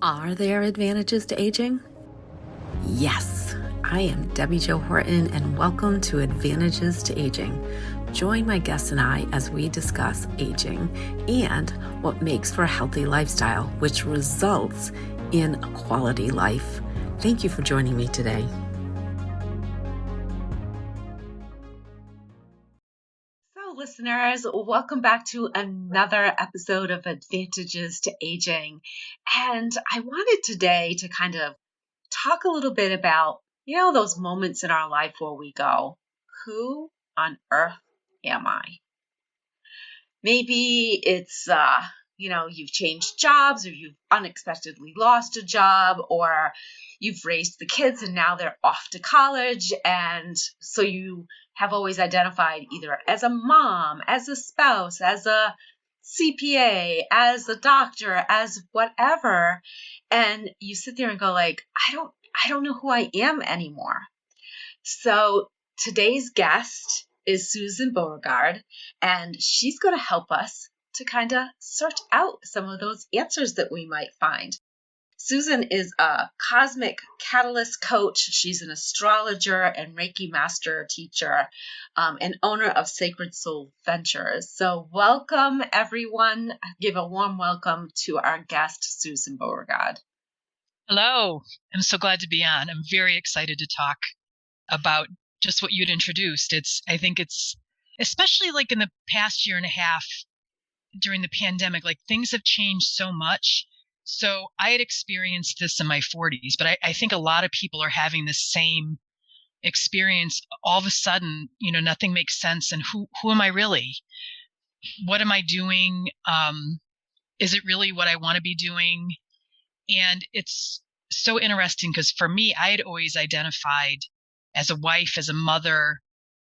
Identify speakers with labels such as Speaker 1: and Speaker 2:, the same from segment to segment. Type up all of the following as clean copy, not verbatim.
Speaker 1: Are there advantages to aging? Yes, I am Debbi-Jo Horton, and welcome to Advantages to Aging. Join my guests and I as we discuss aging and what makes for a healthy lifestyle, which results in a quality life. Thank you for joining me today. Listeners, welcome back to another episode of Advantages to Aging. And I wanted today to kind of talk a little bit about, those moments in our life where we go, who on earth am I? Maybe it's, you've changed jobs, or you've unexpectedly lost a job, or you've raised the kids and now they're off to college. And so you have always identified either as a mom, as a spouse, as a CPA, as a doctor, as whatever. And you sit there and go like, I don't know who I am anymore. So today's guest is Susan Beauregard, and she's going to help us to kind of search out some of those answers that we might find. Susan is a cosmic catalyst coach. She's an astrologer and Reiki Master Teacher, and owner of Sacred Soul Ventures. So welcome, everyone. Give a warm welcome to our guest, Susan Beauregard.
Speaker 2: Hello. I'm so glad to be on. I'm very excited to talk about just what you'd introduced. I think it's, especially like in the past year and a half during the pandemic, like things have changed so much. So I had experienced this in my 40s, but I think a lot of people are having the same experience. All of a sudden, nothing makes sense. And who am I really? What am I doing? Is it really what I want to be doing? And it's so interesting because for me, I had always identified as a wife, as a mother,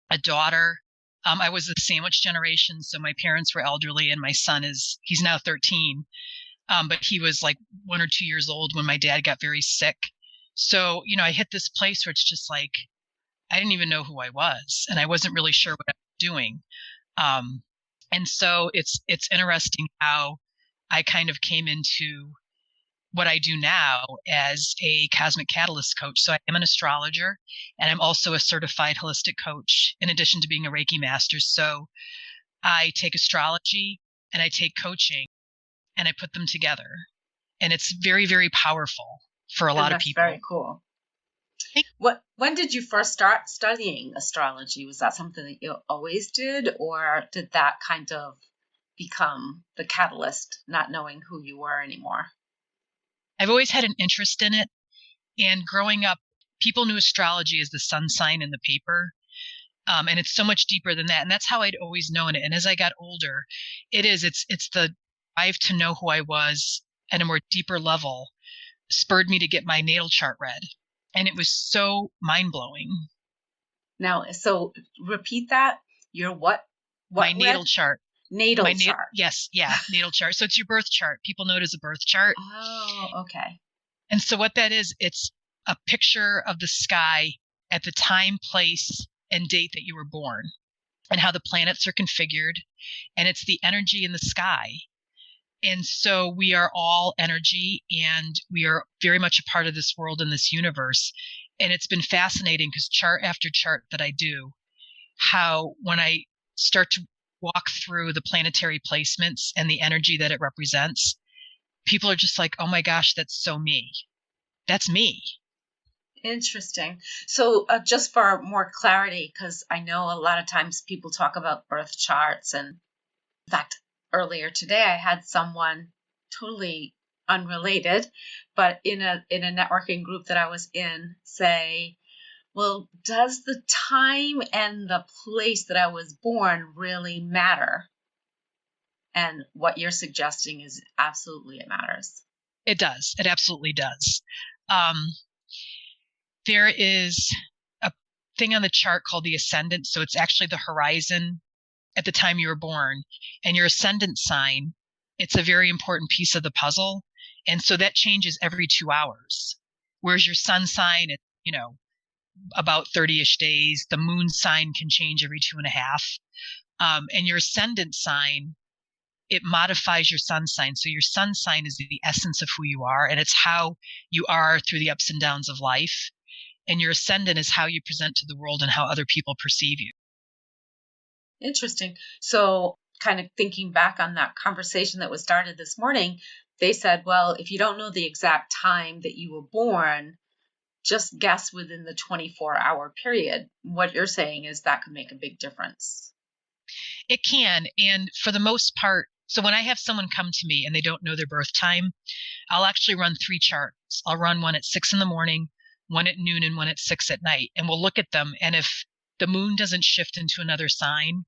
Speaker 2: a daughter. I was the sandwich generation. So my parents were elderly and my son he's now 13. But he was like 1 or 2 years old when my dad got very sick. So, I hit this place where it's just like, I didn't even know who I was and I wasn't really sure what I was doing. And so it's interesting how I kind of came into what I do now as a cosmic catalyst coach. So I am an astrologer and I'm also a certified holistic coach in addition to being a Reiki master. So I take astrology and I take coaching and I put them together. And it's very, very powerful for a lot of people.
Speaker 1: That's very cool. When did you first start studying astrology? Was that something that you always did, or did that kind of become the catalyst, not knowing who you were anymore?
Speaker 2: I've always had an interest in it. And growing up, people knew astrology as the sun sign in the paper. And it's so much deeper than that. And that's how I'd always known it. And as I got older, it's the drive to know who I was at a more deeper level spurred me to get my natal chart read. And it was so mind-blowing.
Speaker 1: Now, so repeat that. Your what
Speaker 2: my natal chart.
Speaker 1: Natal chart.
Speaker 2: Yes. Yeah. Natal chart. So it's your birth chart. People know it as a birth chart.
Speaker 1: Oh, okay.
Speaker 2: And so what that is, it's a picture of the sky at the time, place, and date that you were born and how the planets are configured. And it's the energy in the sky. And so we are all energy and we are very much a part of this world and this universe. And it's been fascinating because chart after chart that I do, how when I start to walk through the planetary placements and the energy that it represents, people are just like, oh my gosh, that's so me. That's me.
Speaker 1: Interesting. So just for more clarity, because I know a lot of times people talk about birth charts, and in fact, earlier today I had someone totally unrelated, but in a networking group that I was in, say, well, does the time and the place that I was born really matter? And what you're suggesting is absolutely it matters.
Speaker 2: It does. It absolutely does. There is a thing on the chart called the Ascendant. So it's actually the horizon at the time you were born. And your Ascendant sign, it's a very important piece of the puzzle. And so that changes every 2 hours. Whereas your sun sign, about 30-ish days. The moon sign can change every 2.5. And your Ascendant sign it modifies your sun sign. So your sun sign is the essence of who you are, and it's how you are through the ups and downs of life. And your ascendant is how you present to the world and how other people perceive you.
Speaker 1: Interesting. So kind of thinking back on that conversation that was started this morning, they said, well, if you don't know the exact time that you were born, just guess within the 24-hour period. What you're saying is that could make a big difference.
Speaker 2: It can. And for the most part, so when I have someone come to me and they don't know their birth time, I'll actually run 3 charts. I'll run one at 6 in the morning, one at noon, and one at 6 at night. And we'll look at them. And if the moon doesn't shift into another sign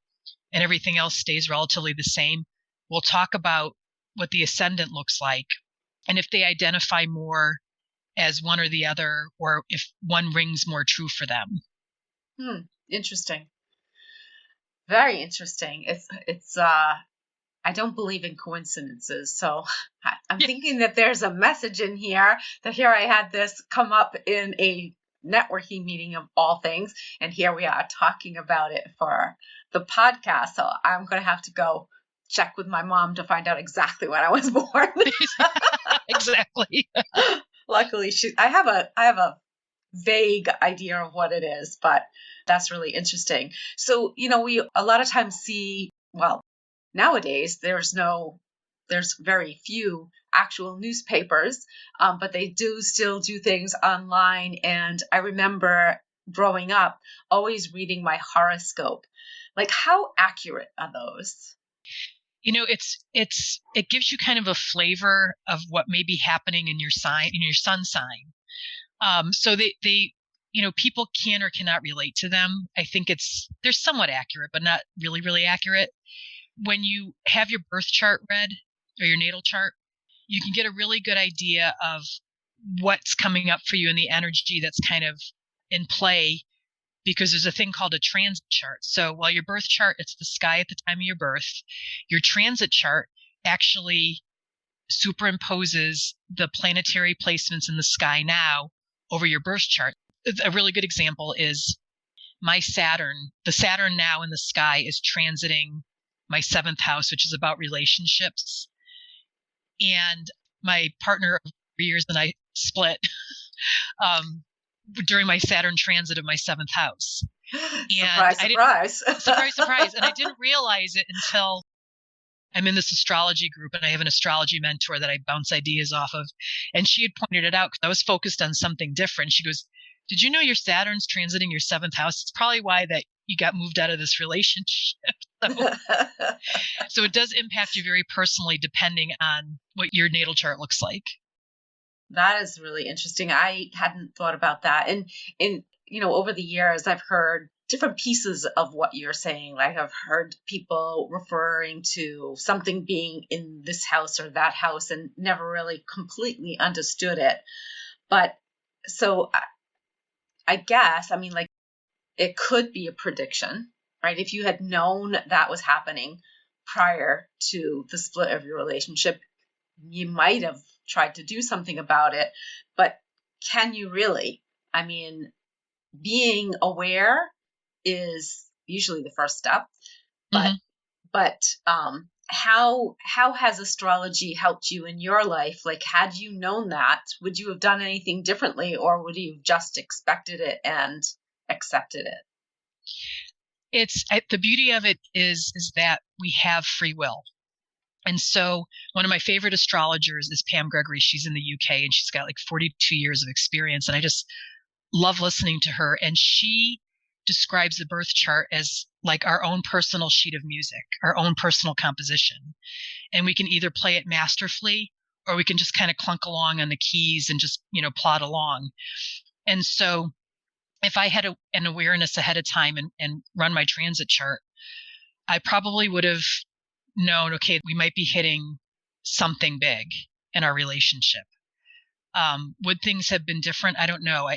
Speaker 2: and everything else stays relatively the same, we'll talk about what the ascendant looks like. And if they identify more as one or the other, or if one rings more true for them.
Speaker 1: Interesting. Very interesting. It's I don't believe in coincidences. So I'm thinking that there's a message in here that here I had this come up in a networking meeting of all things. And here we are talking about it for the podcast. So I'm going to have to go check with my mom to find out exactly when I was born.
Speaker 2: Exactly.
Speaker 1: Luckily, I have a vague idea of what it is, but that's really interesting. So, we a lot of times see, well, nowadays there's very few actual newspapers, but they do still do things online. And I remember growing up always reading my horoscope. Like, how accurate are those?
Speaker 2: It gives you kind of a flavor of what may be happening in your sign, in your sun sign. So they people can or cannot relate to them. I think they're somewhat accurate, but not really, really accurate. When you have your birth chart read or your natal chart, you can get a really good idea of what's coming up for you in the energy that's kind of in play, because there's a thing called a transit chart. So while your birth chart, it's the sky at the time of your birth, your transit chart actually superimposes the planetary placements in the sky now over your birth chart. A really good example is my Saturn. The Saturn now in the sky is transiting my 7th house, which is about relationships. And my partner of 3 years and I split during my Saturn transit of my 7th house. And
Speaker 1: surprise.
Speaker 2: Surprise. And I didn't realize it until I'm in this astrology group, and I have an astrology mentor that I bounce ideas off of. And she had pointed it out because I was focused on something different. She goes, "Did you know your Saturn's transiting your 7th house? It's probably why that you got moved out of this relationship." So it does impact you very personally depending on what your natal chart looks like.
Speaker 1: That is really interesting. I hadn't thought about that. And over the years, I've heard different pieces of what you're saying. Like, I've heard people referring to something being in this house or that house and never really completely understood it. But so I guess, like, it could be a prediction, right? If you had known that was happening prior to the split of your relationship, you might have tried to do something about it. But can you really? Being aware is usually the first step. But how has astrology helped you in your life? Like, had you known that, would you have done anything differently, or would you have just expected it and accepted it?
Speaker 2: The beauty of it is that we have free will. And so one of my favorite astrologers is Pam Gregory. She's in the UK and she's got like 42 years of experience. And I just love listening to her. And she describes the birth chart as like our own personal sheet of music, our own personal composition. And we can either play it masterfully, or we can just kind of clunk along on the keys and just, plod along. And so if I had an awareness ahead of time and run my transit chart, I probably would have known, okay, we might be hitting something big in our relationship. Would things have been different? I don't know.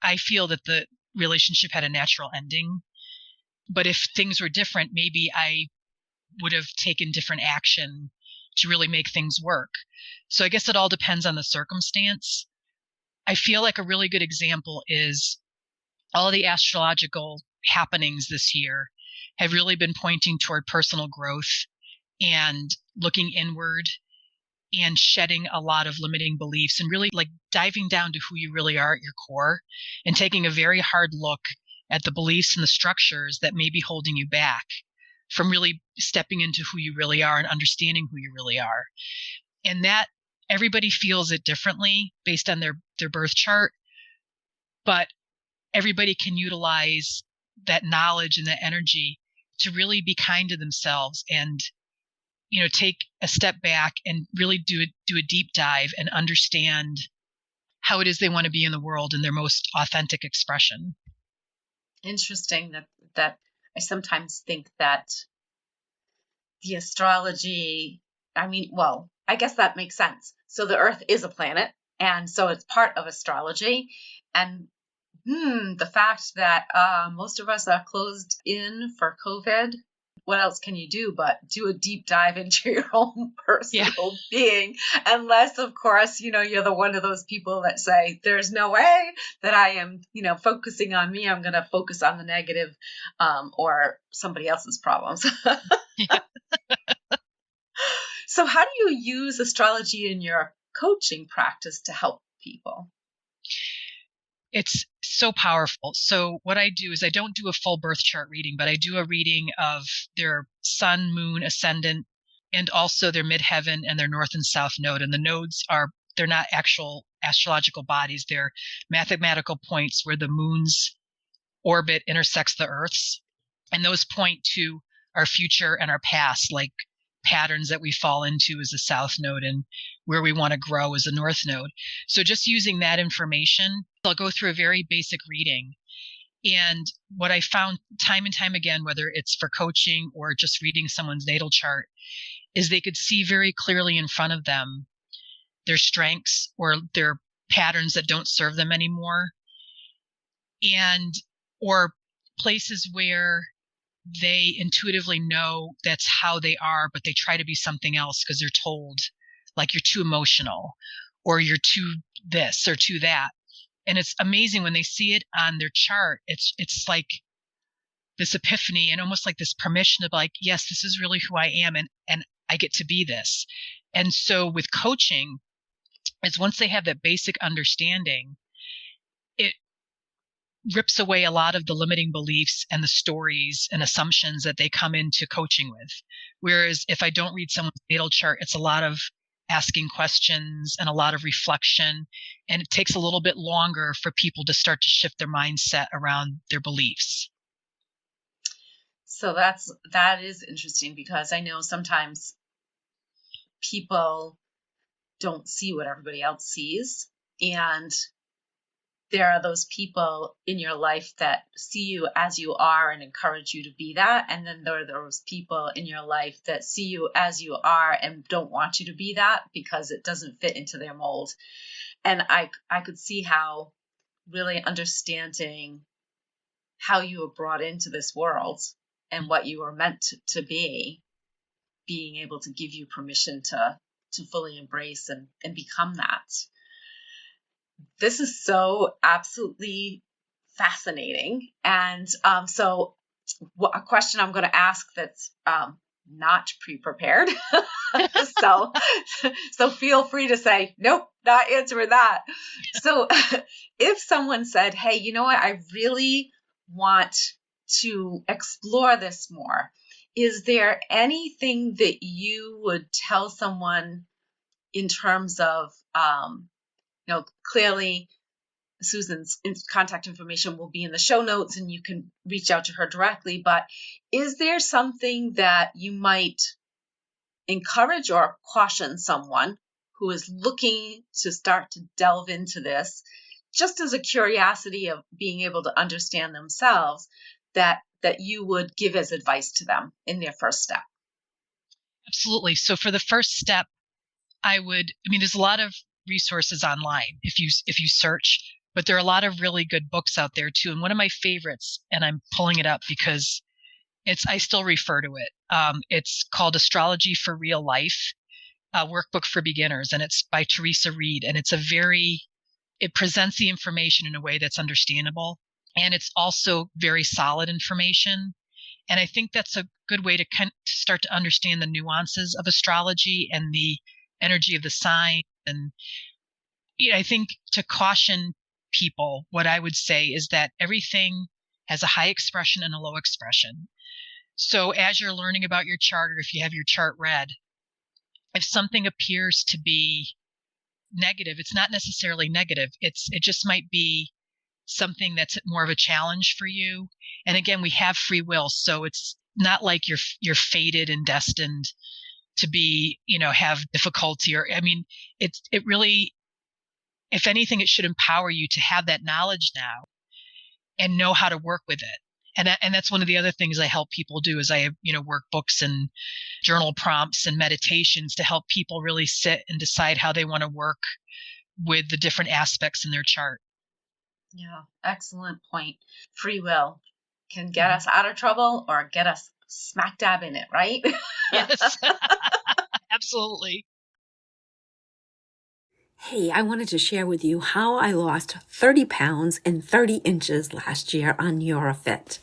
Speaker 2: I feel that the relationship had a natural ending, but if things were different, maybe I would have taken different action to really make things work. So I guess it all depends on the circumstance. I feel like a really good example is all the astrological happenings this year have really been pointing toward personal growth and looking inward and shedding a lot of limiting beliefs and really like diving down to who you really are at your core and taking a very hard look at the beliefs and the structures that may be holding you back from really stepping into who you really are and understanding who you really are. And that everybody feels it differently based on their birth chart, but everybody can utilize that knowledge and that energy to really be kind to themselves and take a step back and really do a deep dive and understand how it is they want to be in the world in their most authentic expression.
Speaker 1: Interesting that I sometimes think that the astrology, I guess that makes sense. So the Earth is a planet, and so it's part of astrology. And the fact that most of us are closed in for COVID, what else can you do but do a deep dive into your own personal being? Unless, of course, you're the one of those people that say, there's no way that I am, focusing on me. I'm going to focus on the negative or somebody else's problems.
Speaker 2: Yeah.
Speaker 1: So how do you use astrology in your coaching practice to help people?
Speaker 2: It's so powerful. So what I do is I don't do a full birth chart reading, but I do a reading of their sun, moon, ascendant, and also their midheaven and their north and south node. And the nodes they're not actual astrological bodies. They're mathematical points where the moon's orbit intersects the Earth's. And those point to our future and our past, like patterns that we fall into as the south node and where we want to grow as the north node. So just using that information, I'll go through a very basic reading. And what I found time and time again, whether it's for coaching or just reading someone's natal chart, is they could see very clearly in front of them their strengths or their patterns that don't serve them anymore, or places where they intuitively know that's how they are, but they try to be something else because they're told, like, you're too emotional or you're too this or too that. And it's amazing when they see it on their chart. It's like this epiphany and almost like this permission to be like, yes, this is really who I am, and I get to be this. And so with coaching, is once they have that basic understanding, it rips away a lot of the limiting beliefs and the stories and assumptions that they come into coaching with. Whereas if I don't read someone's natal chart, it's a lot of asking questions and a lot of reflection. And it takes a little bit longer for people to start to shift their mindset around their beliefs.
Speaker 1: So that is interesting, because I know sometimes people don't see what everybody else sees. And there are those people in your life that see you as you are and encourage you to be that. And then there are those people in your life that see you as you are and don't want you to be that because it doesn't fit into their mold. And I could see how really understanding how you were brought into this world and what you were meant to be, being able to give you permission to fully embrace and become that. This is so absolutely fascinating. And so a question I'm going to ask that's not pre-prepared. so feel free to say, nope, not answering that. So if someone said, hey, you know what, I really want to explore this more, is there anything that you would tell someone in terms of, clearly Susan's contact information will be in the show notes and you can reach out to her directly, but is there something that you might encourage or caution someone who is looking to start to delve into this, just as a curiosity of being able to understand themselves, that you would give as advice to them in their first step?
Speaker 2: Absolutely. So for the first step, there's a lot of resources online if you search, but there are a lot of really good books out there too. And one of my favorites, and I'm pulling it up because I still refer to it. It's called Astrology for Real Life, a workbook for beginners, and it's by Teresa Reed. And it presents the information in a way that's understandable. And it's also very solid information. And I think that's a good way to start to understand the nuances of astrology and the energy of the sign. And I think to caution people, what I would say is that everything has a high expression and a low expression. So as you're learning about your chart, or if you have your chart read, if something appears to be negative, it's not necessarily negative. It just might be something that's more of a challenge for you. And again, we have free will, so it's not like you're fated and destined to be, have difficulty, or it really, if anything, it should empower you to have that knowledge now and know how to work with it. And that's one of the other things I help people do is I have, workbooks and journal prompts and meditations to help people really sit and decide how they want to work with the different aspects in their chart.
Speaker 1: Yeah, excellent point. Free will can get us out of trouble or get us smack dab in it, right?
Speaker 2: Yes, absolutely.
Speaker 3: Hey, I wanted to share with you how I lost 30 pounds and 30 inches last year on NeoraFit.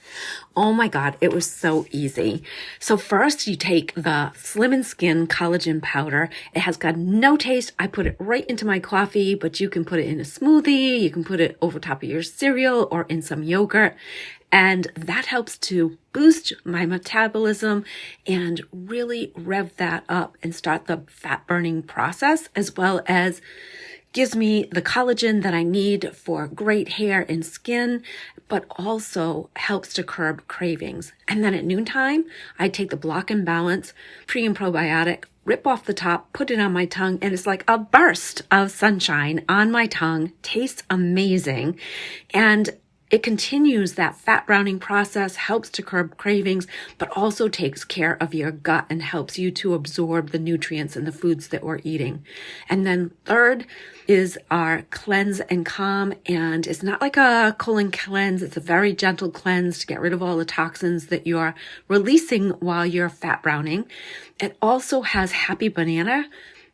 Speaker 3: Oh my God, it was so easy. So first you take the Slim & Skin collagen powder. It has got no taste. I put it right into my coffee, but you can put it in a smoothie. You can put it over top of your cereal or in some yogurt. And that helps to boost my metabolism and really rev that up and start the fat burning process, as well as gives me the collagen that I need for great hair and skin, but also helps to curb cravings. And then at noontime, I take the Block and Balance pre and probiotic, rip off the top, put it on my tongue, and it's like a burst of sunshine on my tongue. Tastes amazing. And it continues that fat browning process, helps to curb cravings, but also takes care of your gut and helps you to absorb the nutrients in the foods that we're eating. And then third is our Cleanse and Calm. And it's not like a colon cleanse. It's a very gentle cleanse to get rid of all the toxins that you're releasing while you're fat browning. It also has Happy Banana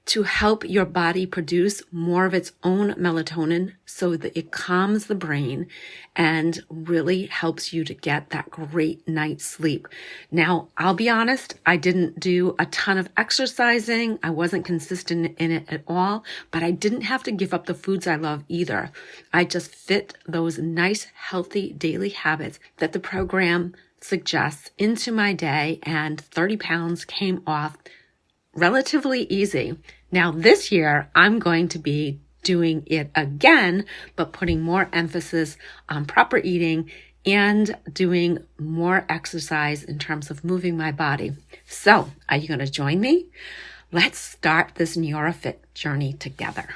Speaker 3: to help your body produce more of its own melatonin so that it calms the brain and really helps you to get that great night's sleep. Now, I'll be honest, I didn't do a ton of exercising. I wasn't consistent in it at all, but I didn't have to give up the foods I love either. I just fit those nice, healthy daily habits that the program suggests into my day, and 30 pounds came off relatively easy. Now this year, I'm going to be doing it again, but putting more emphasis on proper eating and doing more exercise in terms of moving my body. So, are you going to join me? Let's start this NeoraFit journey together.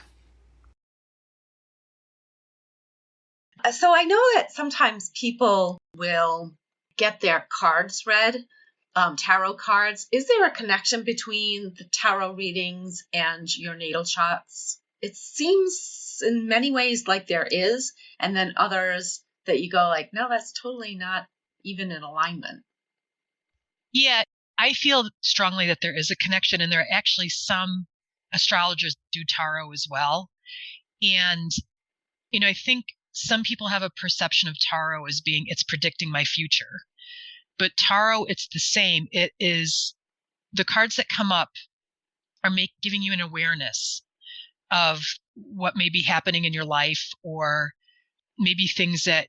Speaker 1: So I know that sometimes people will get their cards read, tarot cards. Is there a connection between the tarot readings and your natal charts? It seems in many ways like there is, and then others that you go like, no, that's totally not even in alignment.
Speaker 2: Yeah, I feel strongly that there is a connection, and there are actually some astrologers do tarot as well. And, I think some people have a perception of tarot as being it's predicting my future. But tarot, it's the same. It is the cards that come up are giving you an awareness of what may be happening in your life, or maybe things that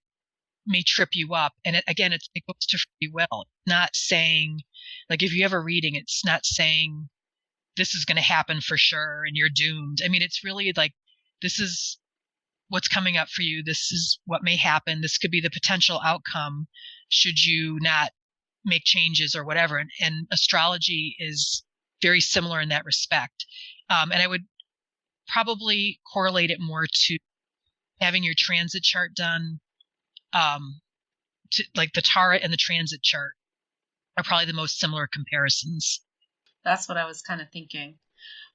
Speaker 2: may trip you up. And it goes to free will. It's not saying, like, if you have a reading, it's not saying this is going to happen for sure and you're doomed. It's really like, this is what's coming up for you. This is what may happen. This could be the potential outcome should you not make changes or whatever. And astrology is very similar in that respect. And I would probably correlate it more to having your transit chart done. To like the Tara and the transit chart are probably the most similar comparisons.
Speaker 1: That's what I was kind of thinking.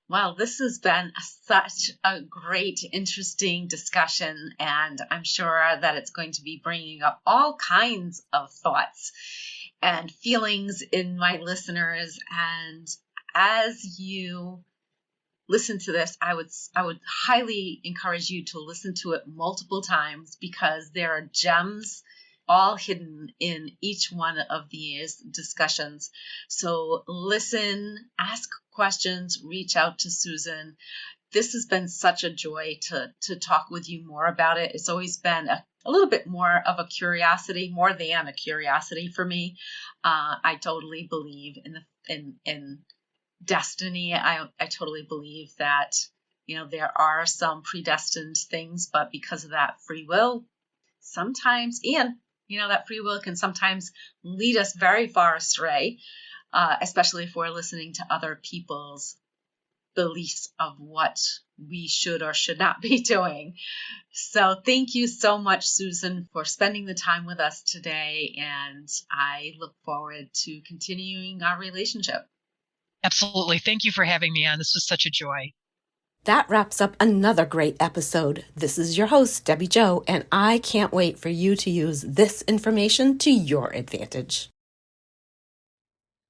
Speaker 1: Well, this has been such a great, interesting discussion, and I'm sure that it's going to be bringing up all kinds of thoughts and feelings in my listeners. And as you listen to this, I would highly encourage you to listen to it multiple times, because there are gems all hidden in each one of these discussions. So listen, ask questions, reach out to Susan. This has been such a joy to talk with you more about it. It's always been a little bit more of a curiosity, more than a curiosity for me. I totally believe in destiny. I totally believe that, there are some predestined things, but because of that free will, sometimes, and, that free will can sometimes lead us very far astray, especially if we're listening to other people's beliefs of what we should or should not be doing. So thank you so much, Susan, for spending the time with us today. And I look forward to continuing our relationship.
Speaker 2: Absolutely. Thank you for having me on. This was such a joy.
Speaker 3: That wraps up another great episode. This is your host, Debbi-Jo, and I can't wait for you to use this information to your advantage.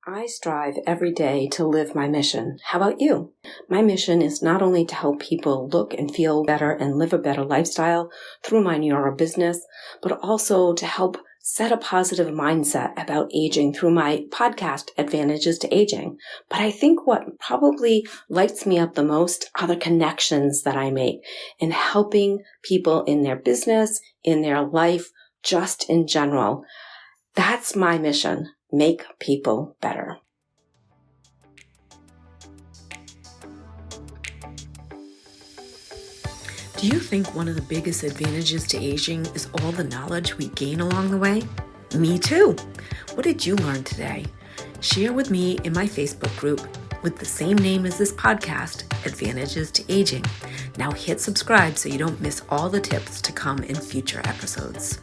Speaker 3: I strive every day to live my mission. How about you? My mission is not only to help people look and feel better and live a better lifestyle through my Neora business, but also to help set a positive mindset about aging through my podcast, Advantages to Aging. But I think what probably lights me up the most are the connections that I make in helping people in their business, in their life, just in general. That's my mission. Make people better. Do you think one of the biggest advantages to aging is all the knowledge we gain along the way? Me too. What did you learn today? Share with me in my Facebook group with the same name as this podcast, Advantages to Aging. Now hit subscribe so you don't miss all the tips to come in future episodes.